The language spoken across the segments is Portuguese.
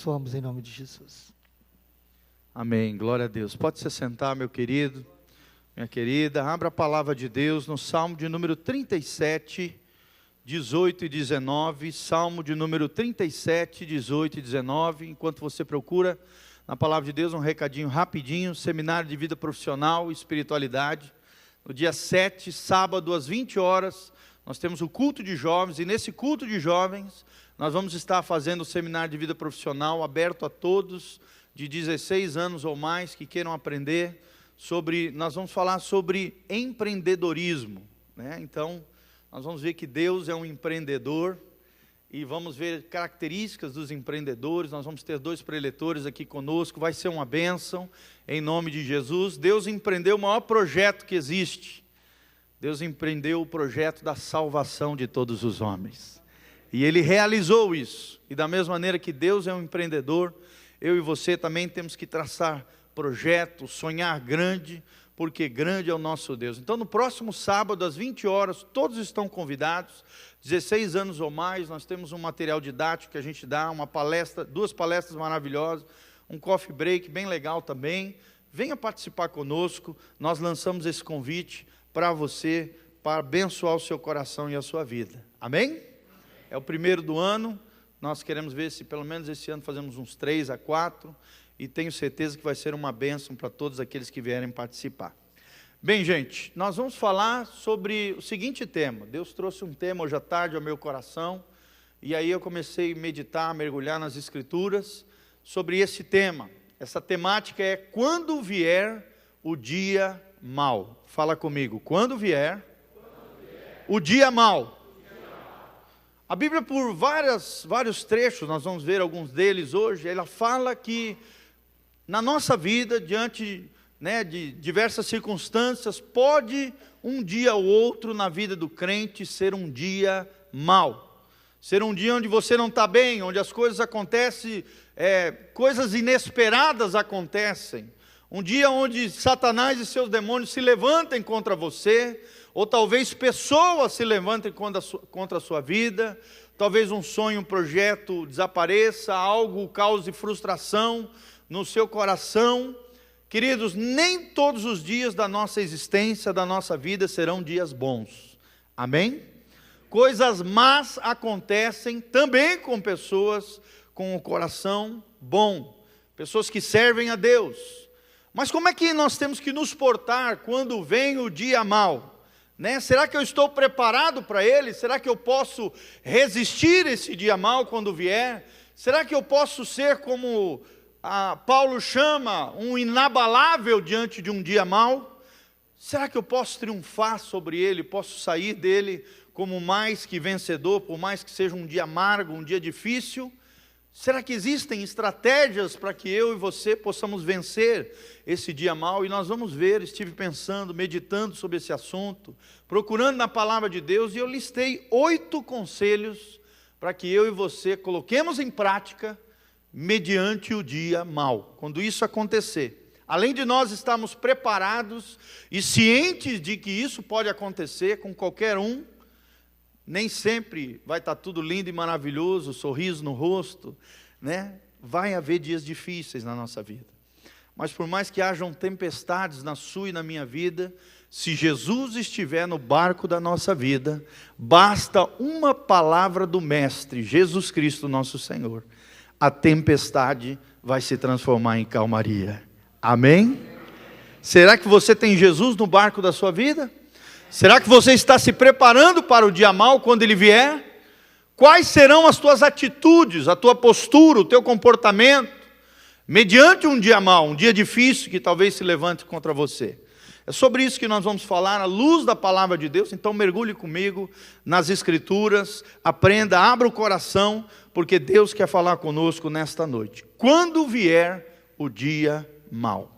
abençoamos em nome de Jesus. Amém, glória a Deus. Pode se sentar, meu querido, minha querida. Abra a palavra de Deus no Salmo de número 37, 18 e 19. Salmo de número 37, 18 e 19. Enquanto você procura na palavra de Deus, um recadinho rapidinho. Seminário de Vida Profissional e Espiritualidade. No dia 7, sábado, às 20 horas, nós temos o culto de jovens. E nesse culto de jovens, nós vamos estar fazendo o seminário de vida profissional aberto a todos de 16 anos ou mais que queiram aprender sobre, nós vamos falar sobre empreendedorismo, né? Então, nós vamos ver que Deus é um empreendedor e vamos ver características dos empreendedores. Nós vamos ter 2 preletores aqui conosco, vai ser uma bênção, em nome de Jesus. Deus empreendeu o maior projeto que existe. Deus empreendeu o projeto da salvação de todos os homens. E Ele realizou isso. E da mesma maneira que Deus é um empreendedor, eu e você também temos que traçar projetos, sonhar grande, porque grande é o nosso Deus. Então no próximo sábado, às 20 horas, todos estão convidados, 16 anos ou mais, nós temos um material didático que a gente dá, uma palestra, 2 palestras maravilhosas, um coffee break bem legal também. Venha participar conosco, nós lançamos esse convite para você, para abençoar o seu coração e a sua vida. Amém? É o primeiro do ano, nós queremos ver se pelo menos esse ano fazemos uns 3 a 4, e tenho certeza que vai ser uma bênção para todos aqueles que vierem participar. Bem, gente, nós vamos falar sobre o seguinte tema. Deus trouxe um tema hoje à tarde ao meu coração, e aí eu comecei a meditar, a mergulhar nas Escrituras sobre esse tema. Essa temática é quando vier o dia mau. Fala comigo, quando vier o dia mau. A Bíblia, por vários trechos, nós vamos ver alguns deles hoje, ela fala que na nossa vida, diante de diversas circunstâncias, pode um dia ou outro na vida do crente ser um dia mau. Ser um dia onde você não está bem, onde as coisas acontecem, coisas inesperadas acontecem. Um dia onde Satanás e seus demônios se levantem contra você, ou talvez pessoas se levantem contra a sua vida, talvez um sonho, um projeto desapareça, algo cause frustração no seu coração. Queridos, nem todos os dias da nossa existência, da nossa vida, serão dias bons. Amém? Coisas más acontecem também com pessoas com o coração bom, pessoas que servem a Deus. Mas como é que nós temos que nos portar quando vem o dia mau? Será que eu estou preparado para ele? Será que eu posso resistir esse dia mau quando vier? Será que eu posso ser como Paulo chama, um inabalável diante de um dia mau? Será que eu posso triunfar sobre ele? Posso sair dele como mais que vencedor, por mais que seja um dia amargo, um dia difícil? Será que existem estratégias para que eu e você possamos vencer esse dia mau? E nós vamos ver, estive pensando, meditando sobre esse assunto, procurando na palavra de Deus, e eu listei 8 conselhos para que eu e você coloquemos em prática mediante o dia mau, quando isso acontecer. Além de nós estarmos preparados e cientes de que isso pode acontecer com qualquer um, nem sempre vai estar tudo lindo e maravilhoso, sorriso no rosto, Vai haver dias difíceis na nossa vida. Mas por mais que hajam tempestades na sua e na minha vida, se Jesus estiver no barco da nossa vida, basta uma palavra do Mestre, Jesus Cristo nosso Senhor. A tempestade vai se transformar em calmaria. Amém? Será que você tem Jesus no barco da sua vida? Será que você está se preparando para o dia mau quando ele vier? Quais serão as tuas atitudes, a tua postura, o teu comportamento, mediante um dia mau, um dia difícil que talvez se levante contra você? É sobre isso que nós vamos falar, à luz da palavra de Deus. Então mergulhe comigo nas Escrituras, aprenda, abra o coração, porque Deus quer falar conosco nesta noite. Quando vier o dia mau.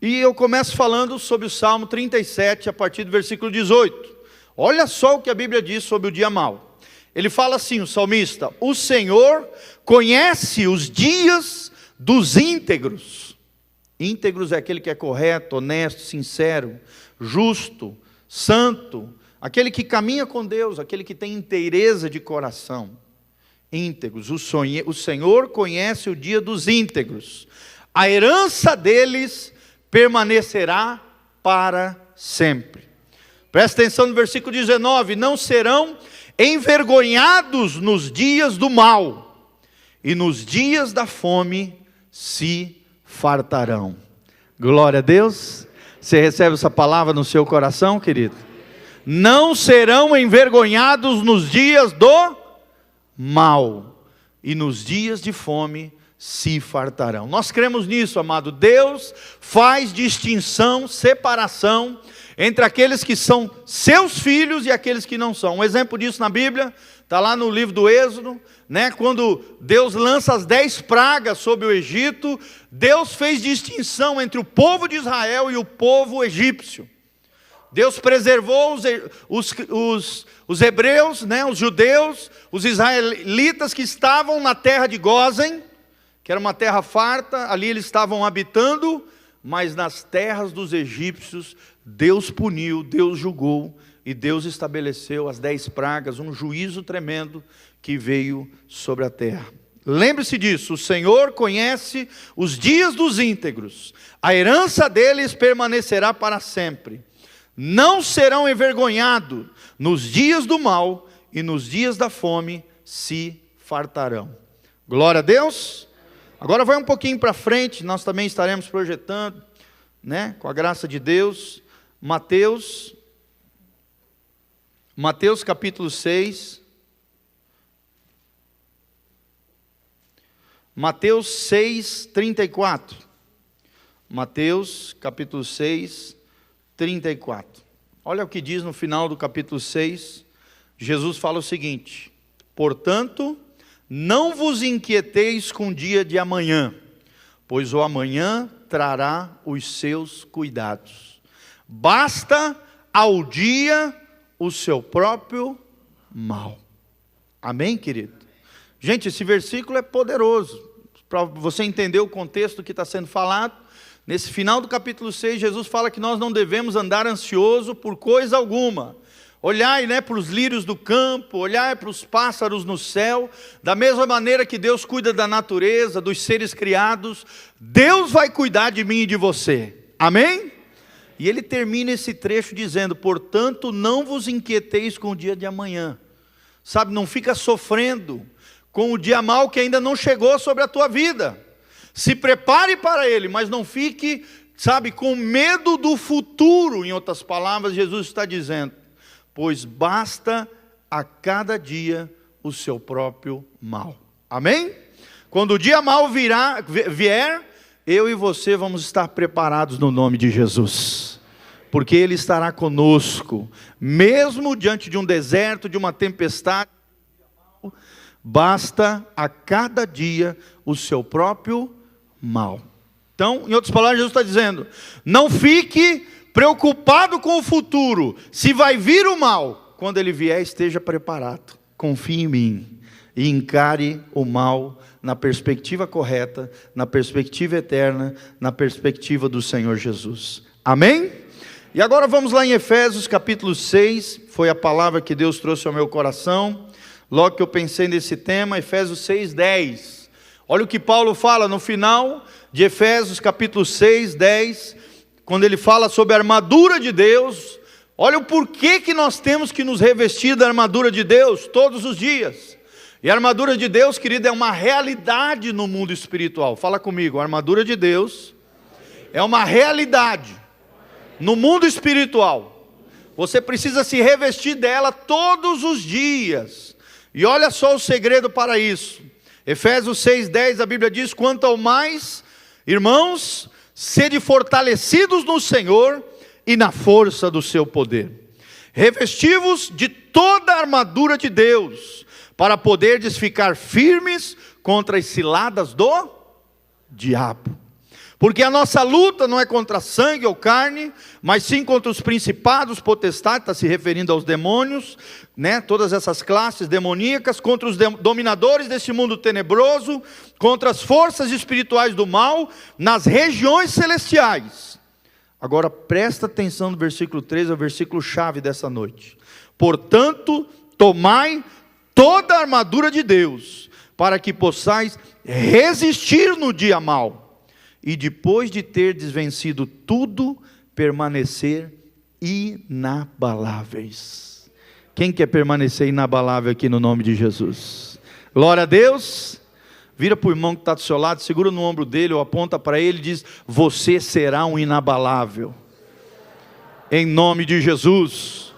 E eu começo falando sobre o Salmo 37, a partir do versículo 18. Olha só o que a Bíblia diz sobre o dia mau. Ele fala assim, o salmista: o Senhor conhece os dias dos íntegros. Íntegros é aquele que é correto, honesto, sincero, justo, santo, aquele que caminha com Deus, aquele que tem inteireza de coração. íntegros. O Senhor conhece o dia dos íntegros. A herança deles permanecerá para sempre. Presta atenção no versículo 19: não serão envergonhados nos dias do mal, e nos dias da fome se fartarão. Glória a Deus. Você recebe essa palavra no seu coração, querido? Não serão envergonhados nos dias do mal, e nos dias de fome se fartarão. Nós cremos nisso, amado. Deus faz distinção, separação entre aqueles que são seus filhos e aqueles que não são. Um exemplo disso na Bíblia está lá no livro do Êxodo, né? Quando Deus lança as 10 pragas sobre o Egito, Deus fez distinção entre o povo de Israel e o povo egípcio. Deus preservou os hebreus, né? Os judeus, os israelitas que estavam na terra de Gósen, que era uma terra farta, ali eles estavam habitando, mas nas terras dos egípcios, Deus puniu, Deus julgou, e Deus estabeleceu as 10 pragas, um juízo tremendo que veio sobre a terra. Lembre-se disso: o Senhor conhece os dias dos íntegros, a herança deles permanecerá para sempre. Não serão envergonhados nos dias do mal, e nos dias da fome se fartarão. Glória a Deus. Agora vai um pouquinho para frente, nós também estaremos projetando, né, com a graça de Deus, Mateus capítulo 6, Mateus 6, 34, Mateus capítulo 6, 34, olha o que diz no final do capítulo 6, Jesus fala o seguinte: portanto, não vos inquieteis com o dia de amanhã, pois o amanhã trará os seus cuidados. Basta ao dia o seu próprio mal. Amém, querido? Gente, esse versículo é poderoso. Para você entender o contexto que está sendo falado, nesse final do capítulo 6, Jesus fala que nós não devemos andar ansioso por coisa alguma. Olhai, né, para os lírios do campo, olhai para os pássaros no céu, da mesma maneira que Deus cuida da natureza, dos seres criados, Deus vai cuidar de mim e de você. Amém? E ele termina esse trecho dizendo: portanto, não vos inquieteis com o dia de amanhã. Sabe, não fica sofrendo com o dia mau que ainda não chegou sobre a tua vida. Se prepare para ele, mas não fique, sabe, com medo do futuro. Em outras palavras, Jesus está dizendo: pois basta a cada dia o seu próprio mal. Amém? Quando o dia mau vier, eu e você vamos estar preparados no nome de Jesus, porque Ele estará conosco, mesmo diante de um deserto, de uma tempestade. Basta a cada dia o seu próprio mal. Então, em outras palavras, Jesus está dizendo: não fique preocupado com o futuro. Se vai vir o mal, quando ele vier, esteja preparado. Confie em mim e encare o mal na perspectiva correta, na perspectiva eterna, na perspectiva do Senhor Jesus. Amém? E agora vamos lá em Efésios capítulo 6, foi a palavra que Deus trouxe ao meu coração, logo que eu pensei nesse tema. Efésios 6, 10. Olha o que Paulo fala no final de Efésios capítulo 6, 10, quando ele fala sobre a armadura de Deus. Olha o porquê que nós temos que nos revestir da armadura de Deus todos os dias. E a armadura de Deus, querido, é uma realidade no mundo espiritual. Fala comigo: a armadura de Deus é uma realidade no mundo espiritual. Você precisa se revestir dela todos os dias. E olha só o segredo para isso. Efésios 6:10, a Bíblia diz: quanto ao mais, irmãos, sede fortalecidos no Senhor e na força do seu poder. Revesti-vos de toda a armadura de Deus, para poderdes ficar firmes contra as ciladas do diabo. Porque a nossa luta não é contra sangue ou carne, mas sim contra os principados, potestades, está se referindo aos demônios, né? Todas essas classes demoníacas, contra os dominadores desse mundo tenebroso, contra as forças espirituais do mal, nas regiões celestiais. Agora presta atenção no versículo 3, é o versículo chave dessa noite. Portanto, tomai toda a armadura de Deus, para que possais resistir no dia mau, e depois de ter desvencido tudo, permanecer inabaláveis. Quem quer permanecer inabalável aqui no nome de Jesus? Glória a Deus. Vira para o irmão que está do seu lado, segura no ombro dele, ou aponta para ele e diz: você será um inabalável, em nome de Jesus.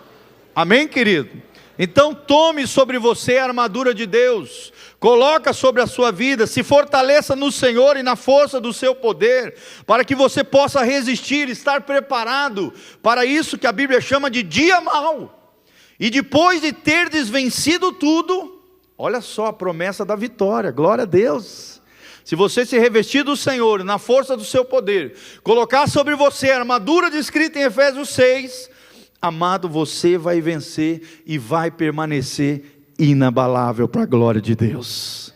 Amém, querido? Então tome sobre você a armadura de Deus, coloca sobre a sua vida, se fortaleça no Senhor e na força do seu poder, para que você possa resistir, estar preparado para isso que a Bíblia chama de dia mau. E depois de ter desvencido tudo, olha só a promessa da vitória, glória a Deus. Se você se revestir do Senhor, na força do seu poder, colocar sobre você a armadura descrita em Efésios 6, amado, você vai vencer e vai permanecer inabalável para a glória de Deus.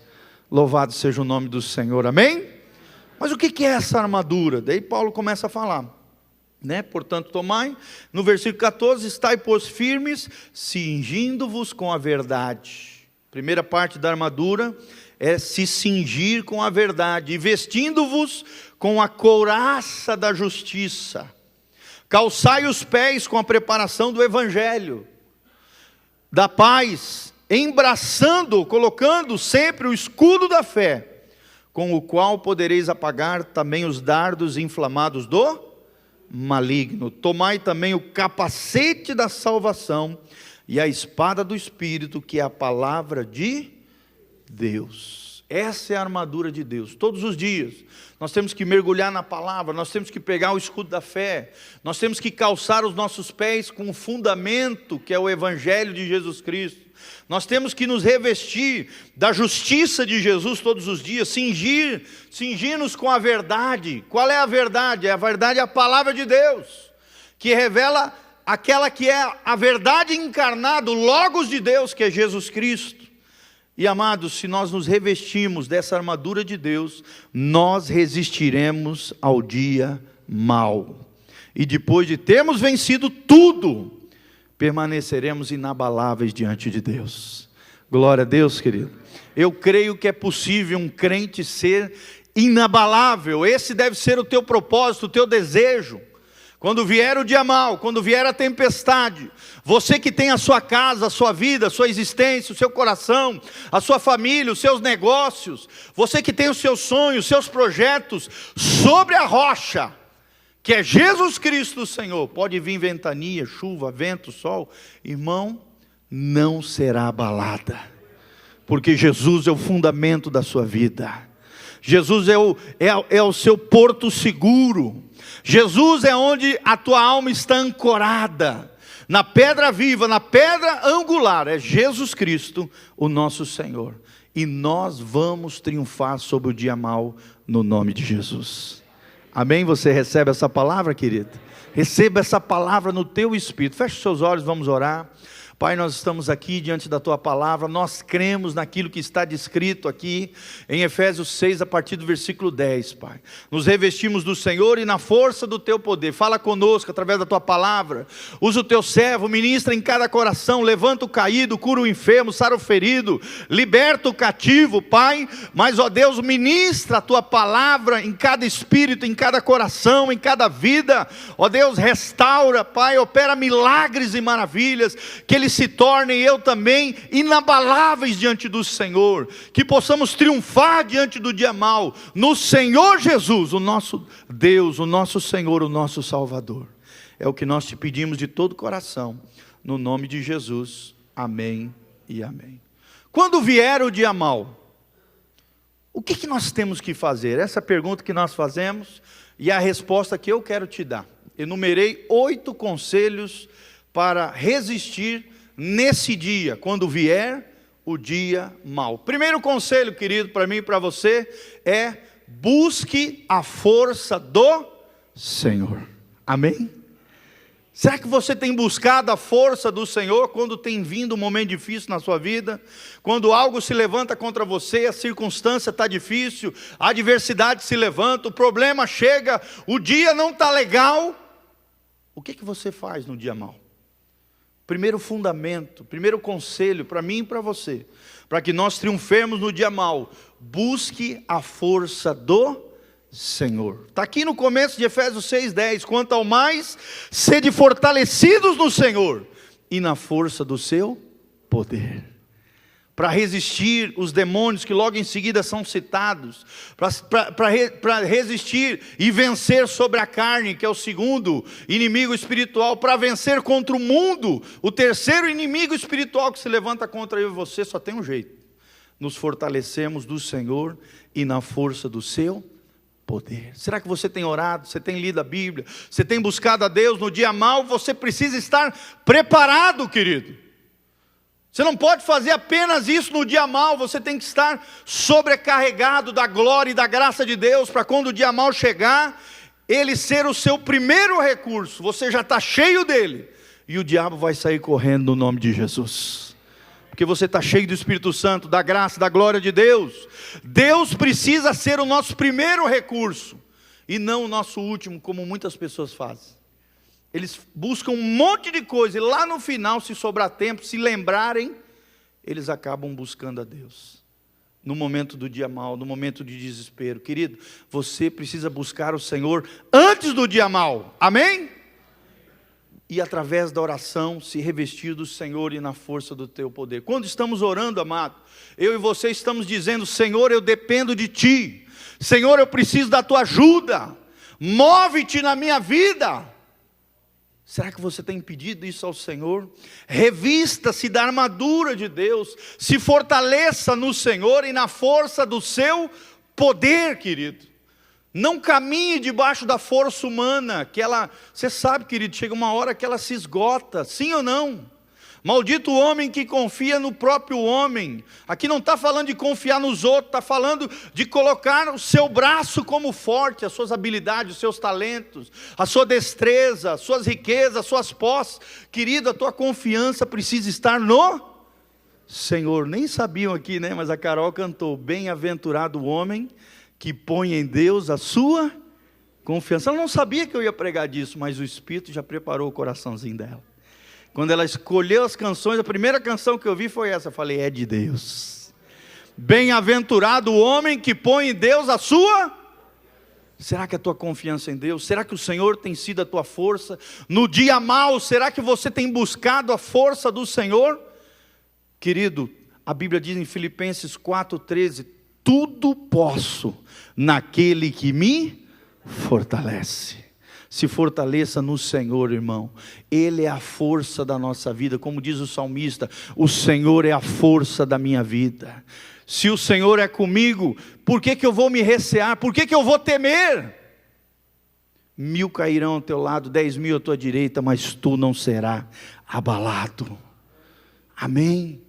Louvado seja o nome do Senhor, amém? Mas o que é essa armadura? Daí Paulo começa a falar, né? Portanto, tomai, no versículo 14, estai pois firmes, cingindo-vos com a verdade. Primeira parte da armadura é se cingir com a verdade, e vestindo-vos com a couraça da justiça. Calçai os pés com a preparação do evangelho da paz, embraçando, colocando sempre o escudo da fé, com o qual podereis apagar também os dardos inflamados do maligno. Tomai também o capacete da salvação e a espada do Espírito, que é a palavra de Deus. Essa é a armadura de Deus. Todos os dias nós temos que mergulhar na palavra, nós temos que pegar o escudo da fé, nós temos que calçar os nossos pés com o fundamento que é o evangelho de Jesus Cristo. Nós temos que nos revestir da justiça de Jesus todos os dias, cingir-nos com a verdade. Qual é a verdade? A verdade é a palavra de Deus, que revela aquela que é a verdade encarnada, o Logos de Deus, que é Jesus Cristo. E amados, se nós nos revestimos dessa armadura de Deus, nós resistiremos ao dia mau. E depois de termos vencido tudo, permaneceremos inabaláveis diante de Deus. Glória a Deus, querido. Eu creio que é possível um crente ser inabalável. Esse deve ser o teu propósito, o teu desejo. Quando vier o dia mau, quando vier a tempestade, você que tem a sua casa, a sua vida, a sua existência, o seu coração, a sua família, os seus negócios, você que tem os seus sonhos, os seus projetos, sobre a rocha, que é Jesus Cristo o Senhor, pode vir ventania, chuva, vento, sol, irmão, não será abalada, porque Jesus é o fundamento da sua vida. Jesus é o seu porto seguro. Jesus é onde a tua alma está ancorada, na pedra viva, na pedra angular, é Jesus Cristo, o nosso Senhor. E nós vamos triunfar sobre o dia mau, no nome de Jesus. Amém? Você recebe essa palavra, querido? Receba essa palavra no teu espírito. Feche os seus olhos, vamos orar. Pai, nós estamos aqui diante da Tua palavra, nós cremos naquilo que está descrito aqui em Efésios 6, a partir do versículo 10, Pai. Nos revestimos do Senhor e na força do Teu poder. Fala conosco através da Tua palavra. Usa o Teu servo, ministra em cada coração, levanta o caído, cura o enfermo, sara o ferido, liberta o cativo, Pai. Mas, ó Deus, ministra a Tua palavra em cada espírito, em cada coração, em cada vida. Ó Deus, restaura, Pai, opera milagres e maravilhas, que eles se tornem, eu também, inabaláveis diante do Senhor, que possamos triunfar diante do dia mau, no Senhor Jesus, o nosso Deus, o nosso Senhor, o nosso Salvador. É o que nós te pedimos de todo o coração, no nome de Jesus, amém e amém. Quando vier o dia mau, o que nós temos que fazer? Essa é a pergunta que nós fazemos, e a resposta que eu quero te dar. Enumerei 8 conselhos para resistir nesse dia, quando vier o dia mau. Primeiro conselho, querido, para mim e para você, é: busque a força do Senhor. Amém? Será que você tem buscado a força do Senhor quando tem vindo um momento difícil na sua vida? Quando algo se levanta contra você, a circunstância está difícil, a adversidade se levanta, o problema chega, o dia não está legal. O que você faz no dia mau? primeiro fundamento, primeiro conselho para mim e para você, para que nós triunfemos no dia mau: busque a força do Senhor. Está aqui no começo de Efésios 6:10, quanto ao mais, sede fortalecidos no Senhor e na força do seu poder. Para resistir os demônios que logo em seguida são citados, para resistir e vencer sobre a carne, que é o segundo inimigo espiritual, para vencer contra o mundo, o terceiro inimigo espiritual que se levanta contra eu e você, só tem um jeito: nos fortalecemos do Senhor e na força do seu poder. Será que você tem orado, você tem lido a Bíblia, você tem buscado a Deus no dia mau? Você precisa estar preparado, querido. Você não pode fazer apenas isso no dia mau, você tem que estar sobrecarregado da glória e da graça de Deus, para quando o dia mau chegar, ele ser o seu primeiro recurso. Você já está cheio dele, e o diabo vai sair correndo no nome de Jesus, porque você está cheio do Espírito Santo, da graça, da glória de Deus. Deus precisa ser o nosso primeiro recurso, e não o nosso último, como muitas pessoas fazem. Eles buscam um monte de coisa, e lá no final, se sobrar tempo, se lembrarem, eles acabam buscando a Deus. No momento do dia mau, no momento de desespero. Querido, você precisa buscar o Senhor antes do dia mau, amém? E através da oração, se revestir do Senhor e na força do teu poder. Quando estamos orando, amado, eu e você estamos dizendo: Senhor, eu dependo de Ti. Senhor, eu preciso da Tua ajuda. Move-te na minha vida. Será que você tem pedido isso ao Senhor? Revista-se da armadura de Deus, se fortaleça no Senhor e na força do seu poder, querido. Não caminhe debaixo da força humana, que ela, você sabe, querido, chega uma hora que ela se esgota, sim ou não? Maldito o homem que confia no próprio homem. Aqui não está falando de confiar nos outros, está falando de colocar o seu braço como forte, as suas habilidades, os seus talentos, a sua destreza, as suas riquezas, as suas posses. Querido, a tua confiança precisa estar no Senhor. Nem sabiam aqui, né? Mas a Carol cantou: bem-aventurado o homem que põe em Deus a sua confiança. Ela não sabia que eu ia pregar disso, mas o Espírito já preparou o coraçãozinho dela. Quando ela escolheu as canções, a primeira canção que eu vi foi essa. Eu falei: é de Deus. Bem-aventurado o homem que põe em Deus a sua. Será que a tua confiança em Deus? Será que o Senhor tem sido a tua força? No dia mau, será que você tem buscado a força do Senhor? Querido, a Bíblia diz em Filipenses 4:13: tudo posso naquele que me fortalece. Se fortaleça no Senhor, irmão. Ele é a força da nossa vida. Como diz o salmista: o Senhor é a força da minha vida. Se o Senhor é comigo, por que eu vou me recear? Por que eu vou temer? 1000 cairão ao teu lado, 10.000 à tua direita, mas tu não serás abalado. Amém?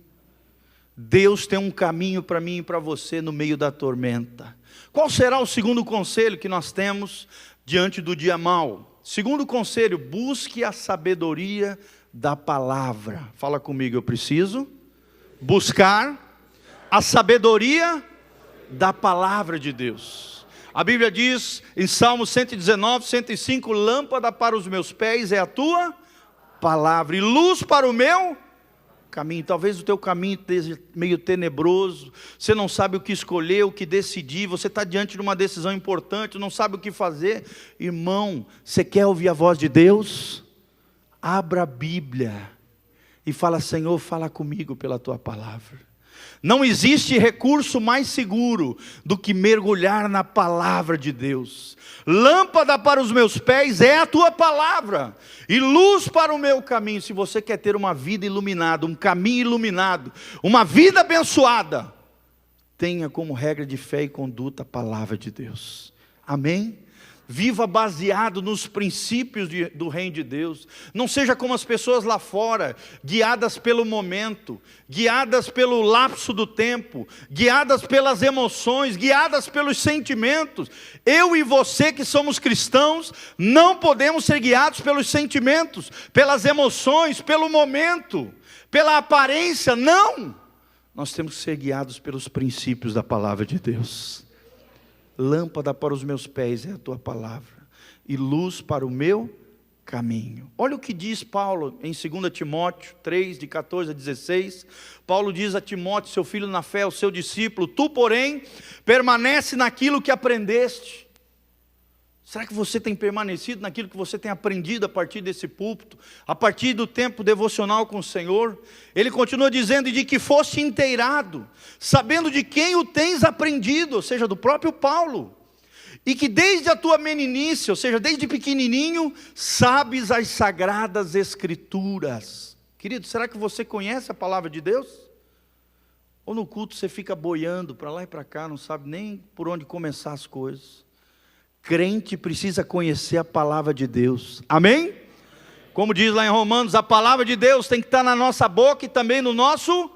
Deus tem um caminho para mim e para você no meio da tormenta. Qual será o segundo conselho que nós temos diante do dia mau? Segundo conselho: busque a sabedoria da palavra. Fala comigo: eu preciso buscar a sabedoria da palavra de Deus. A Bíblia diz em Salmo 119, 105: lâmpada para os meus pés é a tua palavra e luz para o meu caminho. Talvez o teu caminho esteja meio tenebroso, você não sabe o que escolher, o que decidir, você está diante de uma decisão importante, não sabe o que fazer. Irmão, você quer ouvir a voz de Deus? Abra a Bíblia e fala: Senhor, fala comigo pela tua palavra. Não existe recurso mais seguro do que mergulhar na palavra de Deus. Lâmpada para os meus pés é a tua palavra, e luz para o meu caminho. Se você quer ter uma vida iluminada, um caminho iluminado, uma vida abençoada, tenha como regra de fé e conduta a palavra de Deus. Amém? Viva baseado nos princípios do reino de Deus. Não seja como as pessoas lá fora, guiadas pelo momento, guiadas pelo lapso do tempo, guiadas pelas emoções, guiadas pelos sentimentos. Eu e você que somos cristãos, não podemos ser guiados pelos sentimentos, pelas emoções, pelo momento, pela aparência. Não! Nós temos que ser guiados pelos princípios da palavra de Deus. Lâmpada para os meus pés é a tua palavra, e luz para o meu caminho. Olha o que diz Paulo em 2 Timóteo 3, de 14 a 16. Paulo diz a Timóteo, seu filho na fé, o seu discípulo: tu, porém, permanece naquilo que aprendeste. Será que você tem permanecido naquilo que você tem aprendido a partir desse púlpito, a partir do tempo devocional com o Senhor? Ele continua dizendo: e de que foste inteirado, sabendo de quem o tens aprendido, ou seja, do próprio Paulo. E que desde a tua meninice, ou seja, desde pequenininho, sabes as sagradas escrituras. Querido, será que você conhece a palavra de Deus? Ou no culto você fica boiando para lá e para cá, não sabe nem por onde começar as coisas? Crente precisa conhecer a palavra de Deus, amém? Como diz lá em Romanos, a palavra de Deus tem que estar na nossa boca e também no nosso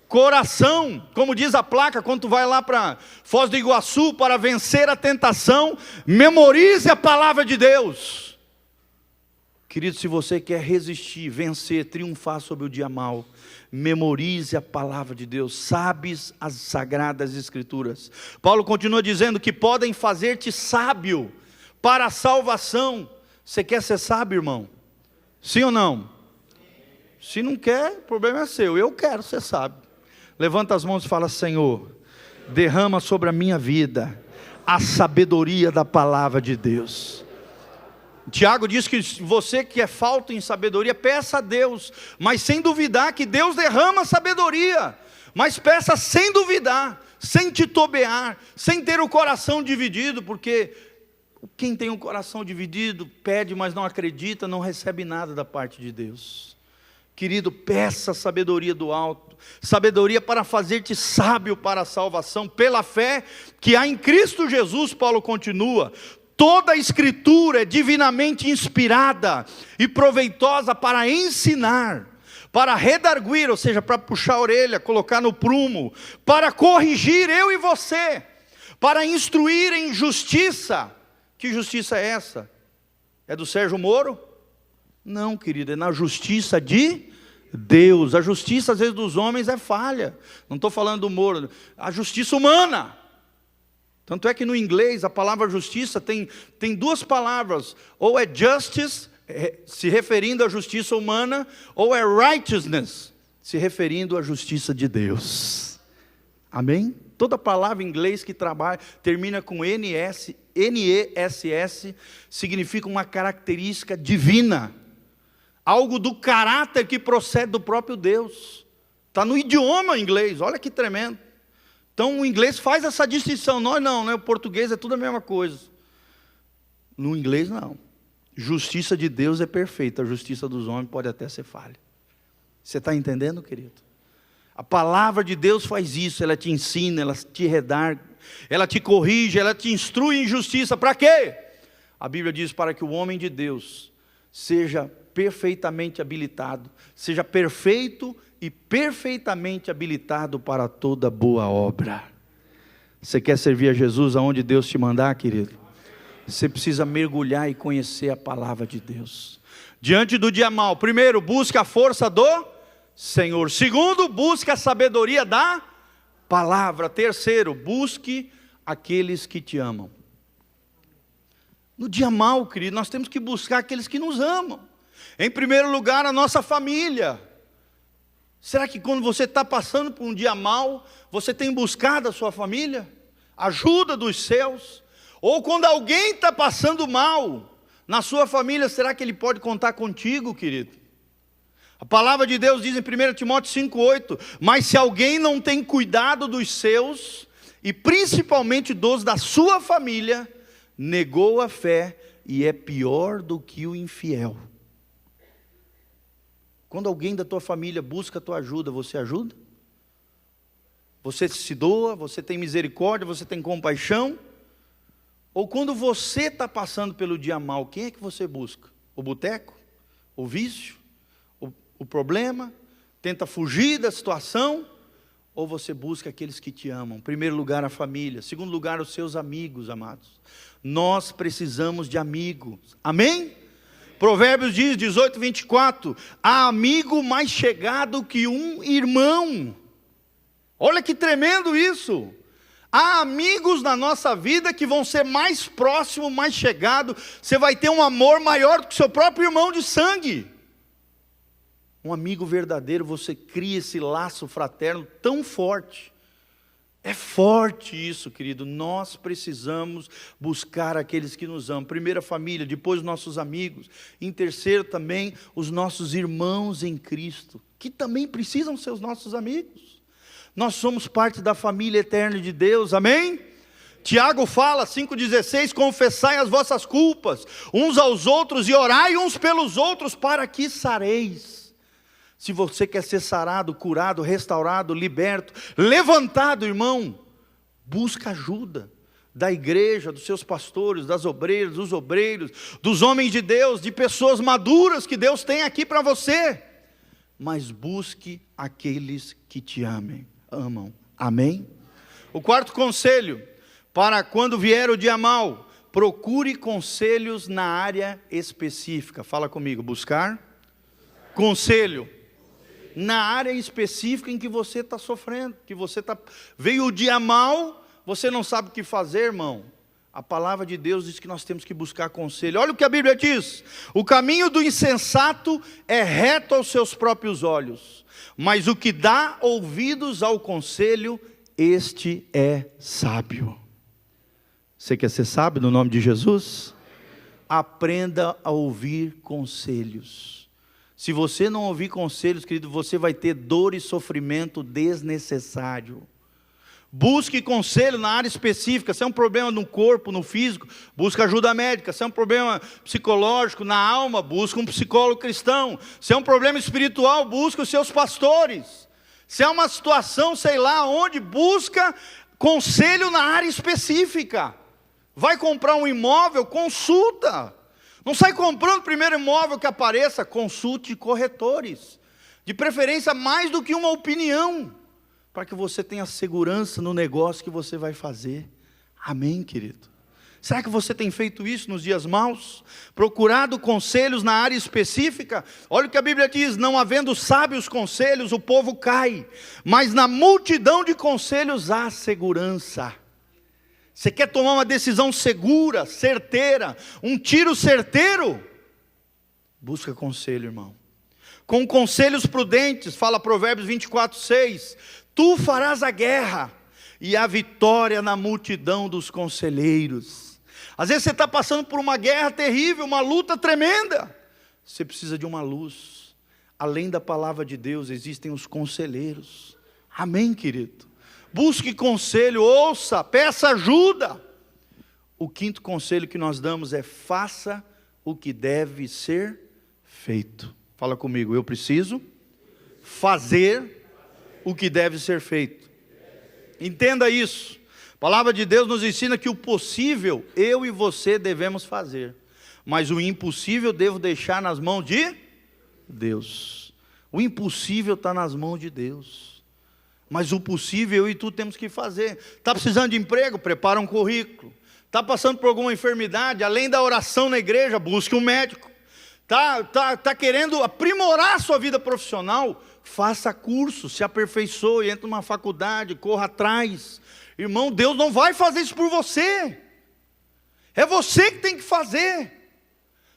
coração. Como diz a placa, quando tu vai lá para Foz do Iguaçu para vencer a tentação, memorize a palavra de Deus. Querido, se você quer resistir, vencer, triunfar sobre o dia mau, memorize a palavra de Deus, sabes as sagradas escrituras. Paulo continua dizendo que podem fazer-te sábio para a salvação. Você quer ser sábio, irmão? Sim ou não? Se não quer, o problema é seu. Eu quero ser sábio. Levanta as mãos e fala: Senhor, derrama sobre a minha vida a sabedoria da palavra de Deus. Tiago diz que você que é falto em sabedoria, peça a Deus, mas sem duvidar que Deus derrama sabedoria. Mas peça sem duvidar, sem titubear, sem ter o coração dividido, porque quem tem um coração dividido, pede, mas não acredita, não recebe nada da parte de Deus. Querido, peça sabedoria do alto, sabedoria para fazer-te sábio para a salvação, pela fé que há em Cristo Jesus. Paulo continua: toda a escritura é divinamente inspirada e proveitosa para ensinar, para redarguir, ou seja, para puxar a orelha, colocar no prumo, para corrigir eu e você, para instruir em justiça. Que justiça é essa? É do Sérgio Moro? Não, querido, é na justiça de Deus. A justiça às vezes dos homens é falha. Não estou falando do Moro, a justiça humana. Tanto é que no inglês a palavra justiça tem duas palavras: ou é justice, se referindo à justiça humana, ou é righteousness, se referindo à justiça de Deus. Amém? Toda palavra em inglês que termina com NESS, significa uma característica divina, algo do caráter que procede do próprio Deus. Está no idioma inglês, olha que tremendo. Então o inglês faz essa distinção, nós não, né? O português é tudo a mesma coisa. No inglês não. Justiça de Deus é perfeita, a justiça dos homens pode até ser falha. Você está entendendo, querido? A palavra de Deus faz isso, ela te ensina, ela te redarga, ela te corrige, ela te instrui em justiça. Para quê? A Bíblia diz: para que o homem de Deus seja perfeitamente habilitado, seja perfeito e perfeitamente habilitado para toda boa obra. Você quer servir a Jesus aonde Deus te mandar, querido? Você precisa mergulhar e conhecer a palavra de Deus. Diante do dia mau, primeiro, busque a força do Senhor. Segundo, busque a sabedoria da palavra. Terceiro, busque aqueles que te amam. No dia mau, querido, nós temos que buscar aqueles que nos amam. Em primeiro lugar, a nossa família. Será que quando você está passando por um dia mau, você tem buscado a sua família? Ajuda dos seus? Ou quando alguém está passando mal na sua família, será que ele pode contar contigo, querido? A palavra de Deus diz em 1 Timóteo 5,8: mas se alguém não tem cuidado dos seus, e principalmente dos da sua família, negou a fé e é pior do que o infiel. Quando alguém da tua família busca a tua ajuda, você ajuda? Você se doa, você tem misericórdia, você tem compaixão? Ou quando você está passando pelo dia mau, quem é que você busca? O boteco? O vício? O problema? Tenta fugir da situação? Ou você busca aqueles que te amam? Em primeiro lugar, a família. Segundo lugar, os seus amigos, amados. Nós precisamos de amigos. Amém? Provérbios diz, 18:24, há amigo mais chegado que um irmão. Olha que tremendo isso. Há amigos na nossa vida que vão ser mais próximos, mais chegados. Você vai ter um amor maior do que seu próprio irmão de sangue. Um amigo verdadeiro, você cria esse laço fraterno tão forte. É forte isso, querido. Nós precisamos buscar aqueles que nos amam. Primeiro a família, depois os nossos amigos. Em terceiro também os nossos irmãos em Cristo, que também precisam ser os nossos amigos. Nós somos parte da família eterna de Deus, amém? Tiago fala, 5,16, confessai as vossas culpas uns aos outros e orai uns pelos outros para que sareis. Se você quer ser sarado, curado, restaurado, liberto, levantado, irmão, busca ajuda da igreja, dos seus pastores, das obreiras, dos obreiros, dos homens de Deus, de pessoas maduras que Deus tem aqui para você. Mas busque aqueles que te amam. Amém? O quarto conselho, para quando vier o dia mau, procure conselhos na área específica. Fala comigo, buscar conselho na área específica em que você está sofrendo, que você está... Veio o dia mau, você não sabe o que fazer, irmão. A palavra de Deus diz que nós temos que buscar conselho. Olha o que a Bíblia diz: o caminho do insensato é reto aos seus próprios olhos, mas o que dá ouvidos ao conselho, este é sábio. Você quer ser sábio no nome de Jesus? Aprenda a ouvir conselhos. Se você não ouvir conselhos, querido, você vai ter dor e sofrimento desnecessário. Busque conselho na área específica. Se é um problema no corpo, no físico, busque ajuda médica. Se é um problema psicológico, na alma, busque um psicólogo cristão. Se é um problema espiritual, busque os seus pastores. Se é uma situação, sei lá onde, busca conselho na área específica. Vai comprar um imóvel, consulta. Não sai comprando o primeiro imóvel que apareça, consulte corretores. De preferência mais do que uma opinião, para que você tenha segurança no negócio que você vai fazer. Amém, querido? Será que você tem feito isso nos dias maus? Procurado conselhos na área específica? Olha o que a Bíblia diz: não havendo sábios conselhos, o povo cai, mas na multidão de conselhos há segurança. Você quer tomar uma decisão segura, certeira, um tiro certeiro? Busca conselho, irmão. Com conselhos prudentes, fala Provérbios 24:6, tu farás a guerra e a vitória na multidão dos conselheiros. Às vezes você está passando por uma guerra terrível, uma luta tremenda. Você precisa de uma luz. Além da palavra de Deus, existem os conselheiros. Amém, querido? Busque conselho, ouça, peça ajuda. O quinto conselho que nós damos é: faça o que deve ser feito. Fala comigo, eu preciso fazer o que deve ser feito. Entenda isso. A palavra de Deus nos ensina que o possível eu e você devemos fazer, mas o impossível devo deixar nas mãos de Deus. O impossível está nas mãos de Deus, mas o possível eu e tu temos que fazer. Está precisando de emprego? Prepara um currículo. Está passando por alguma enfermidade? Além da oração na igreja, busque um médico. Está querendo aprimorar a sua vida profissional? Faça curso, se aperfeiçoe, entre numa faculdade, corra atrás. Irmão, Deus não vai fazer isso por você. É você que tem que fazer.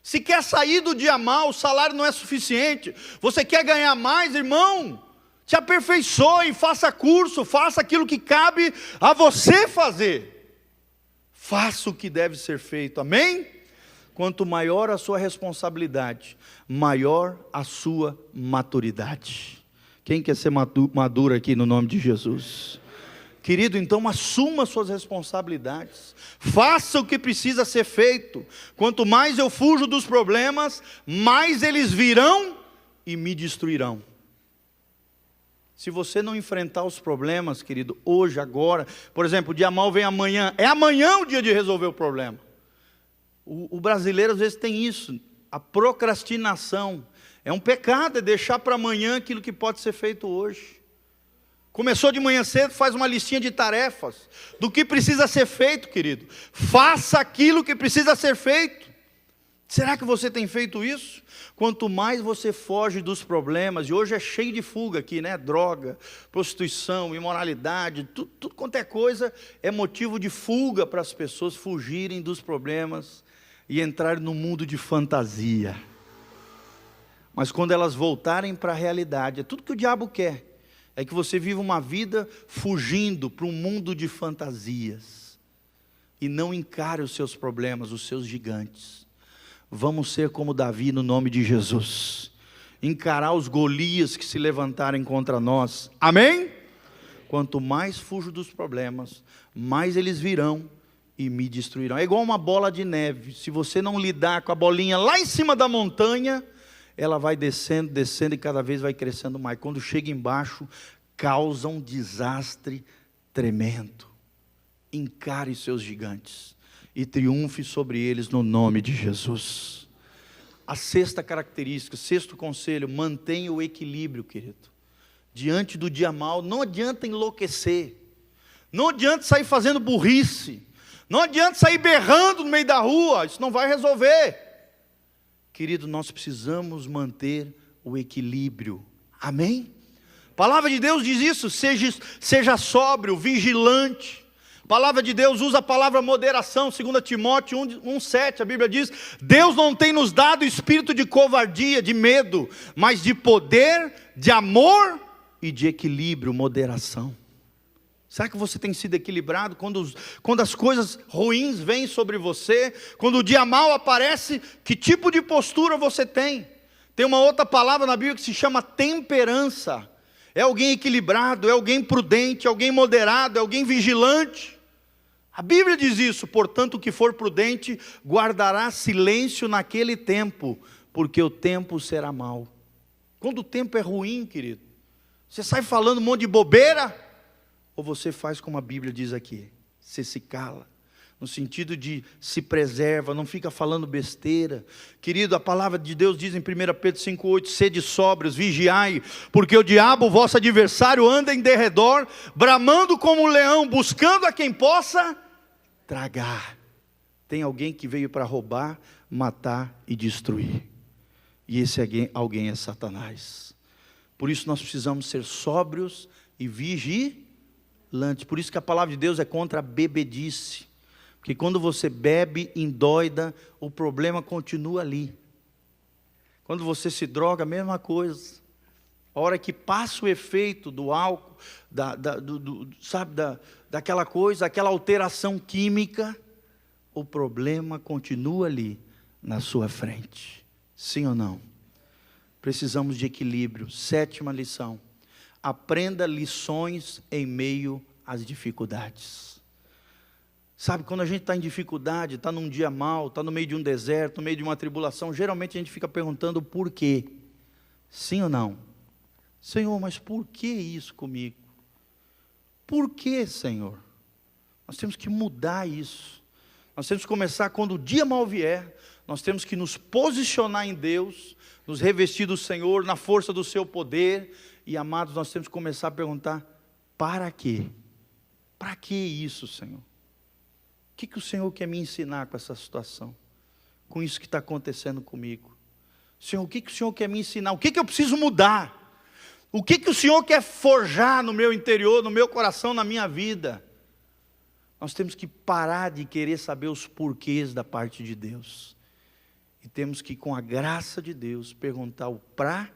Se quer sair do dia mau, o salário não é suficiente, você quer ganhar mais, irmão, se aperfeiçoe, faça curso, faça aquilo que cabe a você fazer. Faça o que deve ser feito, amém? Quanto maior a sua responsabilidade, maior a sua maturidade. Quem quer ser maduro aqui no nome de Jesus? Querido, então assuma suas responsabilidades. Faça o que precisa ser feito. Quanto mais eu fujo dos problemas, mais eles virão e me destruirão. Se você não enfrentar os problemas, querido, hoje, agora, por exemplo, o dia mau vem amanhã, é amanhã o dia de resolver o problema. O brasileiro às vezes tem isso, a procrastinação. É um pecado, é deixar para amanhã aquilo que pode ser feito hoje. Começou de manhã cedo, faz uma listinha de tarefas, do que precisa ser feito, querido. Faça aquilo que precisa ser feito. Será que você tem feito isso? Quanto mais você foge dos problemas, e hoje é cheio de fuga aqui, né? Droga, prostituição, imoralidade, tudo quanto é coisa é motivo de fuga para as pessoas fugirem dos problemas e entrarem no mundo de fantasia. Mas quando elas voltarem para a realidade, é tudo que o diabo quer, é que você viva uma vida fugindo para um mundo de fantasias, e não encare os seus problemas, os seus gigantes. Vamos ser como Davi no nome de Jesus, encarar os Golias que se levantarem contra nós, amém? Quanto mais fujo dos problemas, mais eles virão e me destruirão. É igual uma bola de neve, se você não lidar com a bolinha lá em cima da montanha, ela vai descendo, descendo e cada vez vai crescendo mais. Quando chega embaixo, causa um desastre tremendo. Encare seus gigantes e triunfe sobre eles no nome de Jesus. A sexta característica, sexto conselho, mantenha o equilíbrio, querido. Diante do dia mau, não adianta enlouquecer, não adianta sair fazendo burrice, não adianta sair berrando no meio da rua, isso não vai resolver. Querido, nós precisamos manter o equilíbrio, amém? A palavra de Deus diz isso, seja sóbrio, vigilante. A palavra de Deus usa a palavra moderação, 2 Timóteo 1,7, a Bíblia diz: Deus não tem nos dado espírito de covardia, de medo, mas de poder, de amor e de equilíbrio, moderação. Será que você tem sido equilibrado quando as coisas ruins vêm sobre você? Quando o dia mau aparece, que tipo de postura você tem? Tem uma outra palavra na Bíblia que se chama temperança. É alguém equilibrado, é alguém prudente, é alguém moderado, é alguém vigilante. A Bíblia diz isso: portanto, o que for prudente, guardará silêncio naquele tempo, porque o tempo será mau. Quando o tempo é ruim, querido, você sai falando um monte de bobeira, ou você faz como a Bíblia diz aqui, você se cala, no sentido de se preserva, não fica falando besteira. Querido, a palavra de Deus diz em 1 Pedro 5,8, sede sóbrios, vigiai, porque o diabo, vosso adversário, anda em derredor, bramando como um leão, buscando a quem possa tragar. Tem alguém que veio para roubar, matar e destruir, e esse alguém é Satanás. Por isso nós precisamos ser sóbrios e vigilantes. Por isso que a palavra de Deus é contra a bebedice, porque quando você bebe endoida, o problema continua ali. Quando você se droga, a mesma coisa. A hora que passa o efeito do álcool, daquela coisa, aquela alteração química, o problema continua ali na sua frente. Sim ou não? Precisamos de equilíbrio. Sétima lição: aprenda lições em meio às dificuldades. Sabe, quando a gente está em dificuldade, está num dia mau, está no meio de um deserto, no meio de uma tribulação, geralmente a gente fica perguntando por quê. Sim ou não? Senhor, mas por que isso comigo? Por que, Senhor? Nós temos que mudar isso. Nós temos que começar quando o dia mau vier, nós temos que nos posicionar em Deus, nos revestir do Senhor, na força do seu poder, e amados, nós temos que começar a perguntar: para quê? Para que isso, Senhor? O que o Senhor quer me ensinar com essa situação? Com isso que está acontecendo comigo? Senhor, o que o Senhor quer me ensinar? O que eu preciso mudar? O que o Senhor quer forjar no meu interior, no meu coração, na minha vida? Nós temos que parar de querer saber os porquês da parte de Deus. E temos que, com a graça de Deus, perguntar o para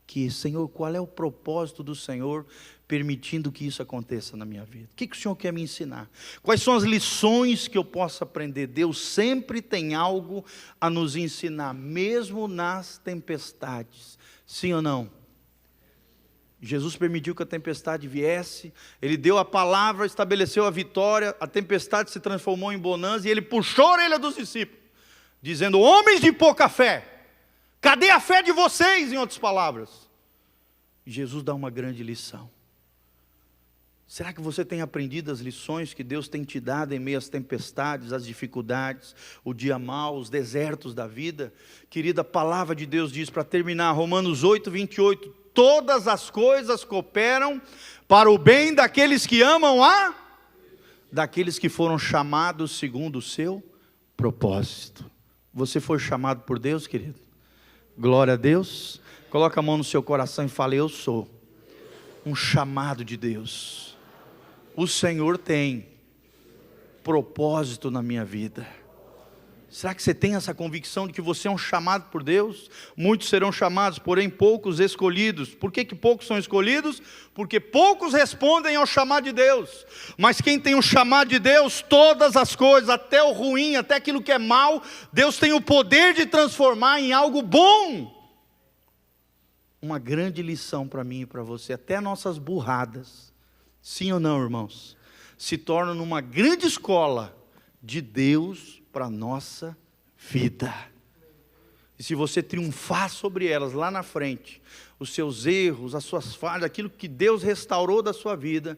quê. Senhor, qual é o propósito do Senhor permitindo que isso aconteça na minha vida? O que o Senhor quer me ensinar? Quais são as lições que eu posso aprender? Deus sempre tem algo a nos ensinar, mesmo nas tempestades. Sim ou não? Jesus permitiu que a tempestade viesse, Ele deu a palavra, estabeleceu a vitória, a tempestade se transformou em bonança, e Ele puxou a orelha dos discípulos, dizendo: homens de pouca fé, cadê a fé de vocês, em outras palavras? E Jesus dá uma grande lição. Será que você tem aprendido as lições que Deus tem te dado em meio às tempestades, às dificuldades, o dia mau, os desertos da vida? Querida, a palavra de Deus diz, para terminar, Romanos 8:28, todas as coisas cooperam para o bem daqueles que amam daqueles que foram chamados segundo o seu propósito. Você foi chamado por Deus, querido? Glória a Deus. Coloca a mão no seu coração e fala: eu sou um chamado de Deus. O Senhor tem propósito na minha vida. Será que você tem essa convicção de que você é um chamado por Deus? Muitos serão chamados, porém poucos escolhidos. Por que poucos são escolhidos? Porque poucos respondem ao chamado de Deus. Mas quem tem o chamado de Deus, todas as coisas, até o ruim, até aquilo que é mal, Deus tem o poder de transformar em algo bom. Uma grande lição para mim e para você, até nossas burradas, sim ou não, irmãos, se tornam numa grande escola de Deus para a nossa vida. E se você triunfar sobre elas lá na frente, os seus erros, as suas falhas, aquilo que Deus restaurou da sua vida,